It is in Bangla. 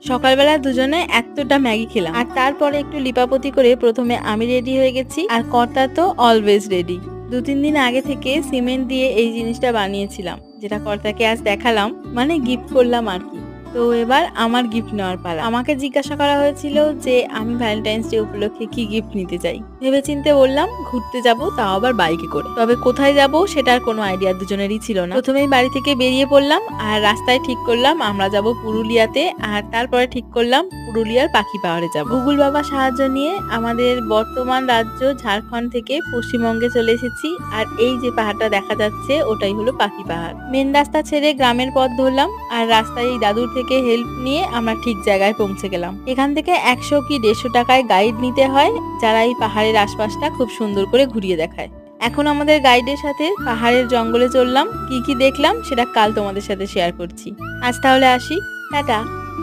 সকালবেলা দুজনে এতটা ম্যাগি খেলাম, আর তারপরে একটু লিপাপতি করে প্রথমে আমি রেডি হয়ে গেছি, আর কর্তা তো অলওয়েজ রেডি। 2-3 দিন আগে থেকে সিমেন্ট দিয়ে এই জিনিসটা বানিয়েছিলাম, যেটা কর্তাকে আজ দেখালাম, মানে গিফট করলাম আর কি। তো এবার আমার গিফট নেওয়ার পালা। আমাকে জিজ্ঞাসা করা হয়েছিল যে আমি ভ্যালেন্টাইন্স ডে উপলক্ষে কি গিফট নিতে চাই। ভেবেচিন্তে বললাম ঘুরতে যাব, তাও আবার বাইকে করে। তবে কোথায় যাব সেটার কোনো আইডিয়া দুজনেরই ছিল না। প্রথমেই বাড়ি থেকে বেরিয়ে পড়লাম, আর রাস্তায় ঠিক করলাম আমরা যাব পুরুলিয়াতে, আর তারপরে ঠিক করলাম পুরুলিয়ার পাখি পাহাড়ে যাব। গুগল বাবা সাহায্য নিয়ে আমাদের বর্তমান রাজ্য ঝাড়খণ্ড থেকে পশ্চিমবঙ্গে চলে এসেছি, আর এই যে পাহাড়টা দেখা যাচ্ছে ওটাই হলো পাখি পাহাড়। মেন রাস্তা ছেড়ে গ্রামের পথ ধরলাম, আর রাস্তায় এই দাদুর থেকে হেল্প নিয়ে আমরা ঠিক জায়গায় পৌঁছে গেলাম। এখান থেকে 100 কি 150 টাকায় গাইড নিতে হয়, যারা এই পাহাড়ের আশপাশটা খুব সুন্দর করে ঘুরিয়ে দেখায়। এখন আমাদের গাইডের সাথে পাহাড়ের জঙ্গলে চললাম, কি কি দেখলাম সেটা কাল তোমাদের সাথে শেয়ার করছি। আজ তাহলে আসি, টাটা।